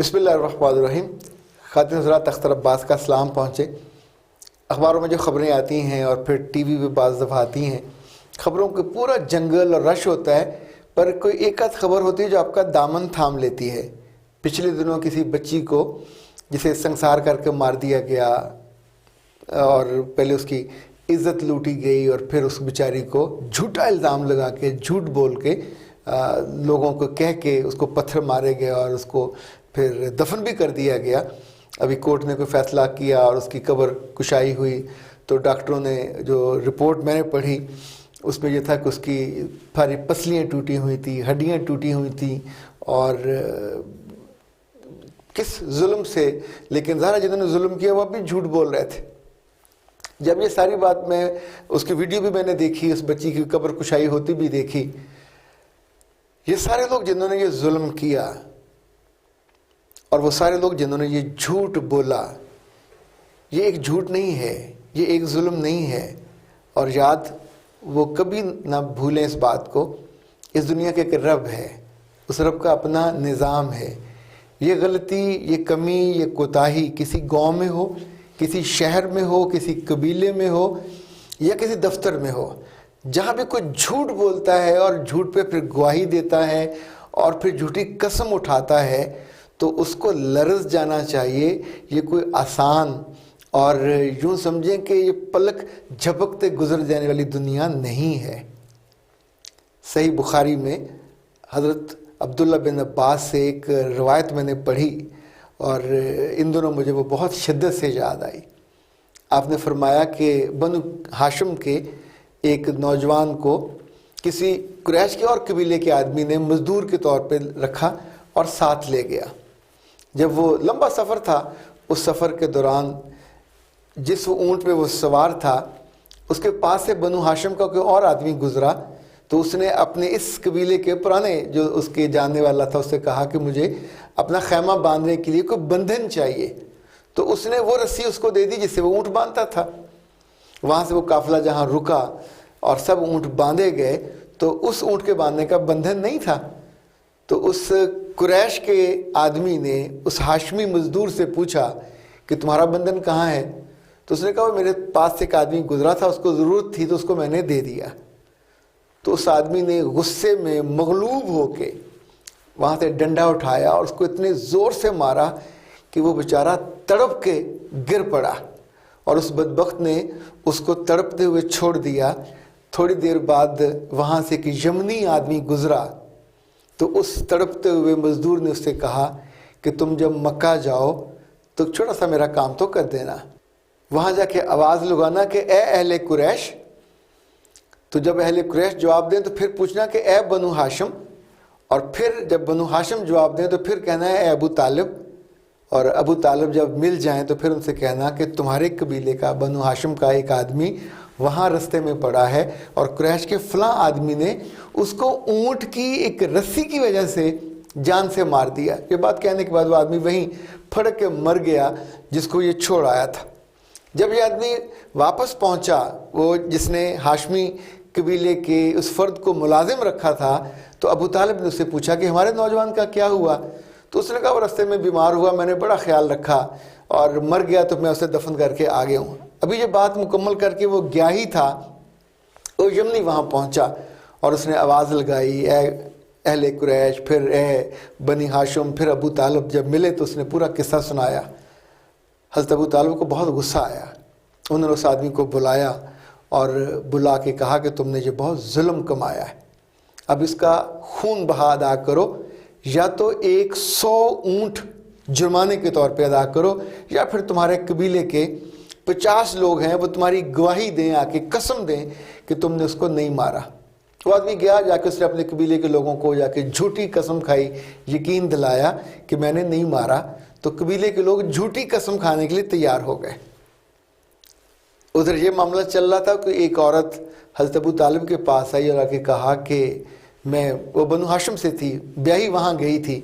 بسم اللہ الرحمن الرحیم۔ خواتین حضرات، اختر عباس کا سلام پہنچے۔ اخباروں میں جو خبریں آتی ہیں اور پھر ٹی وی پہ بعض دفعہ آتی ہیں، خبروں کے پورا جنگل اور رش ہوتا ہے، پر کوئی ایک آدھ خبر ہوتی ہے جو آپ کا دامن تھام لیتی ہے۔ پچھلے دنوں کسی بچی کو جسے سنسار کر کے مار دیا گیا اور پہلے اس کی عزت لوٹی گئی، اور پھر اس بیچاری کو جھوٹا الزام لگا کے، جھوٹ بول کے، لوگوں کو کہہ کے اس کو پتھر مارے گئے اور اس کو پھر دفن بھی کر دیا گیا۔ ابھی کورٹ نے کوئی فیصلہ کیا اور اس کی قبر کشائی ہوئی، تو ڈاکٹروں نے جو رپورٹ میں نے پڑھی اس میں یہ تھا کہ اس کی ساری پسلیاں ٹوٹی ہوئی تھیں، ہڈیاں ٹوٹی ہوئی تھیں، اور کس ظلم سے، لیکن ظاہر جنہوں نے ظلم کیا وہ بھی جھوٹ بول رہے تھے۔ جب یہ ساری بات میں اس کی ویڈیو بھی میں نے دیکھی، اس بچی کی قبر کشائی ہوتی بھی دیکھی، یہ سارے لوگ جنہوں نے یہ ظلم کیا اور وہ سارے لوگ جنہوں نے یہ جھوٹ بولا، یہ ایک جھوٹ نہیں ہے، یہ ایک ظلم نہیں ہے۔ اور یاد وہ کبھی نہ بھولیں اس بات کو، اس دنیا کے ایک رب ہے، اس رب کا اپنا نظام ہے۔ یہ غلطی، یہ کمی، یہ کوتاہی کسی گاؤں میں ہو، کسی شہر میں ہو، کسی قبیلے میں ہو یا کسی دفتر میں ہو، جہاں بھی کوئی جھوٹ بولتا ہے اور جھوٹ پہ پھر گواہی دیتا ہے اور پھر جھوٹی قسم اٹھاتا ہے، تو اس کو لرز جانا چاہیے۔ یہ کوئی آسان اور یوں سمجھیں کہ یہ پلک جھپکتے گزر جانے والی دنیا نہیں ہے۔ صحیح بخاری میں حضرت عبداللہ بن عباس سے ایک روایت میں نے پڑھی، اور ان دنوں مجھے وہ بہت شدت سے یاد آئی۔ آپ نے فرمایا کہ بنو ہاشم کے ایک نوجوان کو کسی قریش کے اور قبیلے کے آدمی نے مزدور کے طور پہ رکھا اور ساتھ لے گیا۔ جب وہ لمبا سفر تھا، اس سفر کے دوران جس اونٹ پہ وہ سوار تھا، اس کے پاس سے بنو ہاشم کا کوئی اور آدمی گزرا، تو اس نے اپنے اس قبیلے کے پرانے جو اس کے جاننے والا تھا، اس سے کہا کہ مجھے اپنا خیمہ باندھنے کے لیے کوئی بندھن چاہیے۔ تو اس نے وہ رسی اس کو دے دی جس سے وہ اونٹ باندھتا تھا۔ وہاں سے وہ قافلہ جہاں رکا اور سب اونٹ باندھے گئے، تو اس اونٹ کے باندھنے کا بندھن نہیں تھا۔ تو اس قریش کے آدمی نے اس ہاشمی مزدور سے پوچھا کہ تمہارا بندھن کہاں ہے؟ تو اس نے کہا وہ میرے پاس سے ایک آدمی گزرا تھا، اس کو ضرورت تھی تو اس کو میں نے دے دیا۔ تو اس آدمی نے غصے میں مغلوب ہو کے وہاں سے ڈنڈا اٹھایا اور اس کو اتنے زور سے مارا کہ وہ بیچارہ تڑپ کے گر پڑا، اور اس بدبخت نے اس کو تڑپتے ہوئے چھوڑ دیا۔ تھوڑی دیر بعد وہاں سے ایک یمنی آدمی گزرا، تو اس تڑپتے ہوئے مزدور نے اس سے کہا کہ تم جب مکہ جاؤ تو چھوٹا سا میرا کام تو کر دینا، وہاں جا کے آواز لگانا کہ اے اہل قریش۔ تو جب اہل قریش جواب دیں تو پھر پوچھنا کہ اے بنو ہاشم، اور پھر جب بنو ہاشم جواب دیں تو پھر کہنا ہے اے ابو طالب، اور ابو طالب جب مل جائیں تو پھر ان سے کہنا کہ تمہارے قبیلے کا بنو ہاشم کا ایک آدمی وہاں رستے میں پڑا ہے، اور قریش کے فلاں آدمی نے اس کو اونٹ کی ایک رسی کی وجہ سے جان سے مار دیا۔ یہ بات کہنے کے بعد وہ آدمی وہیں پھڑک کے مر گیا جس کو یہ چھوڑ آیا تھا۔ جب یہ آدمی واپس پہنچا، وہ جس نے ہاشمی قبیلے کے اس فرد کو ملازم رکھا تھا، تو ابو طالب نے اس سے پوچھا کہ ہمارے نوجوان کا کیا ہوا؟ تو اس نے کہا وہ رستے میں بیمار ہوا، میں نے بڑا خیال رکھا اور مر گیا، تو میں اسے دفن کر کے آ گیا ہوں۔ ابھی یہ بات مکمل کر کے وہ گیا ہی تھا، وہ یمنی وہاں پہنچا اور اس نے آواز لگائی اے اہل قریش، پھر اے بنی ہاشم، پھر ابو طالب جب ملے تو اس نے پورا قصہ سنایا۔ حضرت ابو طالب کو بہت غصہ آیا، انہوں نے اس آدمی کو بلایا اور بلا کے کہا کہ تم نے یہ بہت ظلم کمایا ہے، اب اس کا خون بہا ادا کرو، یا تو 100 اونٹ جرمانے کے طور پہ ادا کرو، یا پھر تمہارے قبیلے کے 50 لوگ ہیں وہ تمہاری گواہی دیں، آ کے قسم دیں کہ تم نے اس کو نہیں مارا۔ وہ آدمی گیا، جا کے اس نے اپنے قبیلے کے لوگوں کو جا کے جھوٹی قسم کھائی، یقین دلایا کہ میں نے نہیں مارا، تو قبیلے کے لوگ جھوٹی قسم کھانے کے لیے تیار ہو گئے۔ ادھر یہ معاملہ چل رہا تھا کہ ایک عورت حضرت ابو طالب کے پاس آئی اور آ کے کہا کہ وہ بنو ہاشم سے تھی، بیاہی وہاں گئی تھی،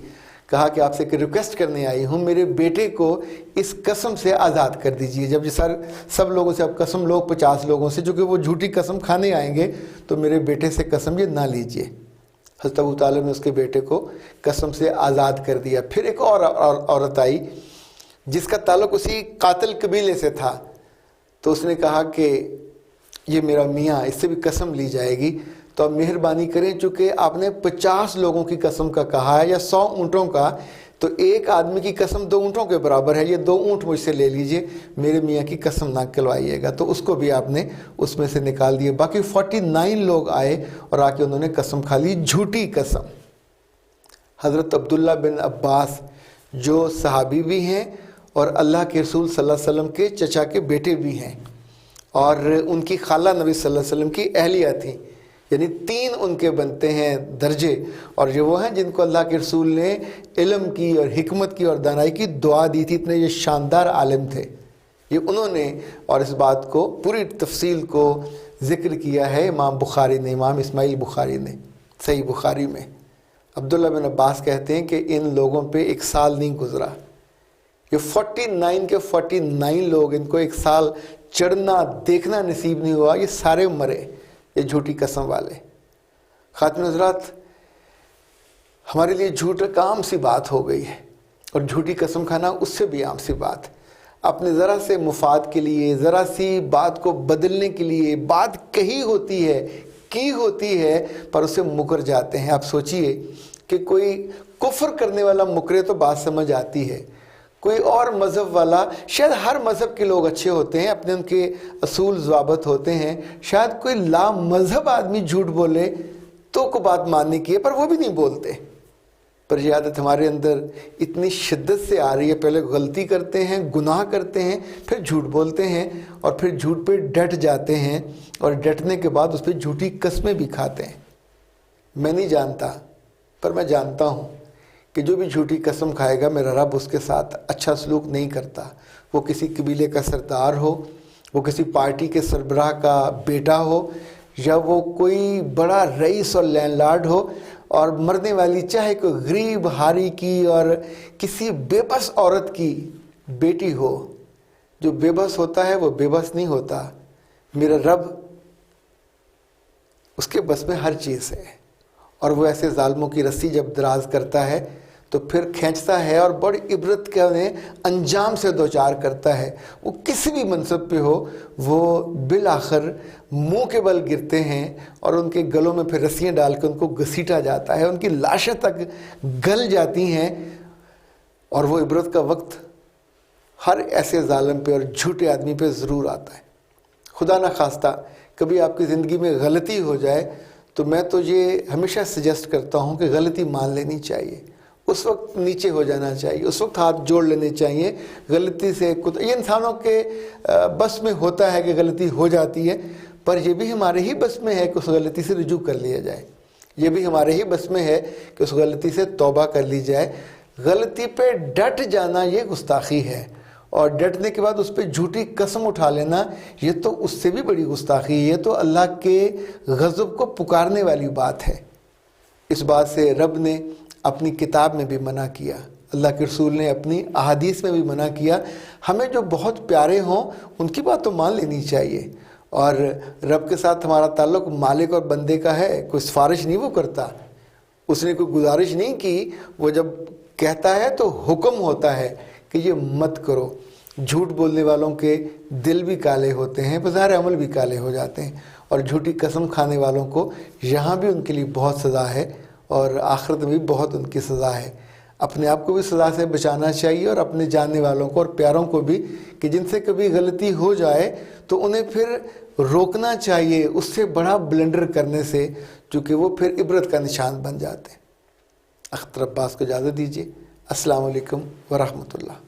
کہا کہ آپ سے ایک ریکویسٹ کرنے آئی ہوں، میرے بیٹے کو اس قسم سے آزاد کر دیجئے۔ جب یہ سب لوگوں سے اب قسم لوگ 50 لوگوں سے، جو کہ وہ جھوٹی قسم کھانے آئیں گے، تو میرے بیٹے سے قسم یہ نہ لیجئے۔ حضرت ابو طالب نے اس کے بیٹے کو قسم سے آزاد کر دیا۔ پھر ایک اور عورت آئی جس کا تعلق اسی قاتل قبیلے سے تھا، تو اس نے کہا کہ یہ میرا میاں، اس سے بھی قسم لی جائے گی، تو اب مہربانی کریں، چونکہ آپ نے 50 لوگوں کی قسم کا کہا ہے یا 100 اونٹوں کا، تو ایک آدمی کی قسم 2 اونٹوں کے برابر ہے، یہ 2 اونٹ مجھ سے لے لیجئے، میرے میاں کی قسم نہ کھلوائیے گا۔ تو اس کو بھی آپ نے اس میں سے نکال دیے۔ باقی 49 لوگ آئے اور آ کے انہوں نے قسم کھا لی، جھوٹی قسم۔ حضرت عبداللہ بن عباس جو صحابی بھی ہیں اور اللہ کے رسول صلی اللہ علیہ وسلم کے چچا کے بیٹے بھی ہیں، اور ان کی خالہ نبی صلی اللہ علیہ وسلم کی اہلیہ تھیں، یعنی 3 ان کے بنتے ہیں درجے، اور یہ وہ ہیں جن کو اللہ کے رسول نے علم کی اور حکمت کی اور دانائی کی دعا دی تھی، اتنے یہ شاندار عالم تھے یہ انہوں نے، اور اس بات کو پوری تفصیل کو ذکر کیا ہے امام بخاری نے، امام اسماعیل بخاری نے صحیح بخاری میں۔ عبداللہ بن عباس کہتے ہیں کہ ان لوگوں پہ 1 سال نہیں گزرا، یہ 49 کے 49 لوگ، ان کو 1 سال چڑھنا دیکھنا نصیب نہیں ہوا، یہ سارے مرے، یہ جھوٹی قسم والے۔ خاتم حضرات، ہمارے لیے جھوٹ ایک عام سی بات ہو گئی ہے، اور جھوٹی قسم کھانا اس سے بھی عام سی بات۔ اپنے ذرا سے مفاد کے لیے، ذرا سی بات کو بدلنے کے لیے بات کہی ہوتی ہے، کی ہوتی ہے، پر اسے مکر جاتے ہیں۔ آپ سوچئے کہ کوئی کفر کرنے والا مکرے تو بات سمجھ آتی ہے، کوئی اور مذہب والا، شاید ہر مذہب کے لوگ اچھے ہوتے ہیں، اپنے ان کے اصول ضوابط ہوتے ہیں، شاید کوئی لا مذہب آدمی جھوٹ بولے تو کو بات ماننے کی ہے، پر وہ بھی نہیں بولتے۔ پر یہ عادت ہمارے اندر اتنی شدت سے آ رہی ہے، پہلے غلطی کرتے ہیں، گناہ کرتے ہیں، پھر جھوٹ بولتے ہیں، اور پھر جھوٹ پہ ڈٹ جاتے ہیں، اور ڈٹنے کے بعد اس پہ جھوٹی قسمیں بھی کھاتے ہیں۔ میں نہیں جانتا، پر میں جانتا ہوں کہ جو بھی جھوٹی قسم کھائے گا، میرا رب اس کے ساتھ اچھا سلوک نہیں کرتا۔ وہ کسی قبیلے کا سردار ہو، وہ کسی پارٹی کے سربراہ کا بیٹا ہو، یا وہ کوئی بڑا رئیس اور لینڈ لارڈ ہو، اور مرنے والی چاہے کوئی غریب ہاری کی اور کسی بے بس عورت کی بیٹی ہو۔ جو بے بس ہوتا ہے وہ بے بس نہیں ہوتا، میرا رب اس کے بس میں ہر چیز ہے، اور وہ ایسے ظالموں کی رسی جب دراز کرتا ہے تو پھر کھینچتا ہے، اور بڑی عبرت کے انجام سے دوچار کرتا ہے۔ وہ کسی بھی منصب پہ ہو، وہ بالآخر منہ کے بل گرتے ہیں، اور ان کے گلوں میں پھر رسیاں ڈال کے ان کو گھسیٹا جاتا ہے، ان کی لاشیں تک گل جاتی ہیں، اور وہ عبرت کا وقت ہر ایسے ظالم پہ اور جھوٹے آدمی پہ ضرور آتا ہے۔ خدا نہ خواستہ کبھی آپ کی زندگی میں غلطی ہو جائے تو میں تو یہ ہمیشہ سجیسٹ کرتا ہوں کہ غلطی مان لینی چاہیے، اس وقت نیچے ہو جانا چاہیے، اس وقت ہاتھ جوڑ لینے چاہیے۔ غلطی سے یہ انسانوں کے بس میں ہوتا ہے کہ غلطی ہو جاتی ہے، پر یہ بھی ہمارے ہی بس میں ہے کہ اس غلطی سے رجوع کر لیا جائے، یہ بھی ہمارے ہی بس میں ہے کہ اس غلطی سے توبہ کر لی جائے۔ غلطی پہ ڈٹ جانا یہ گستاخی ہے، اور ڈٹنے کے بعد اس پہ جھوٹی قسم اٹھا لینا یہ تو اس سے بھی بڑی گستاخی ہے، یہ تو اللہ کے غضب کو پکارنے والی بات ہے۔ اس بات سے رب نے اپنی کتاب میں بھی منع کیا، اللہ کے رسول نے اپنی احادیث میں بھی منع کیا۔ ہمیں جو بہت پیارے ہوں ان کی بات تو مان لینی چاہیے، اور رب کے ساتھ ہمارا تعلق مالک اور بندے کا ہے، کوئی سفارش نہیں وہ کرتا، اس نے کوئی گزارش نہیں کی، وہ جب کہتا ہے تو حکم ہوتا ہے کہ یہ مت کرو۔ جھوٹ بولنے والوں کے دل بھی کالے ہوتے ہیں، بظاہر عمل بھی کالے ہو جاتے ہیں، اور جھوٹی قسم کھانے والوں کو یہاں بھی ان کے لیے بہت سزا ہے، اور آخرت میں بھی بہت ان کی سزا ہے۔ اپنے آپ کو بھی سزا سے بچانا چاہیے، اور اپنے جاننے والوں کو اور پیاروں کو بھی، کہ جن سے کبھی غلطی ہو جائے تو انہیں پھر روکنا چاہیے اس سے بڑا بلنڈر کرنے سے، چونکہ وہ پھر عبرت کا نشان بن جاتے ہیں۔ اختر عباس کو اجازت دیجیے۔ السلام علیکم ورحمۃ اللہ۔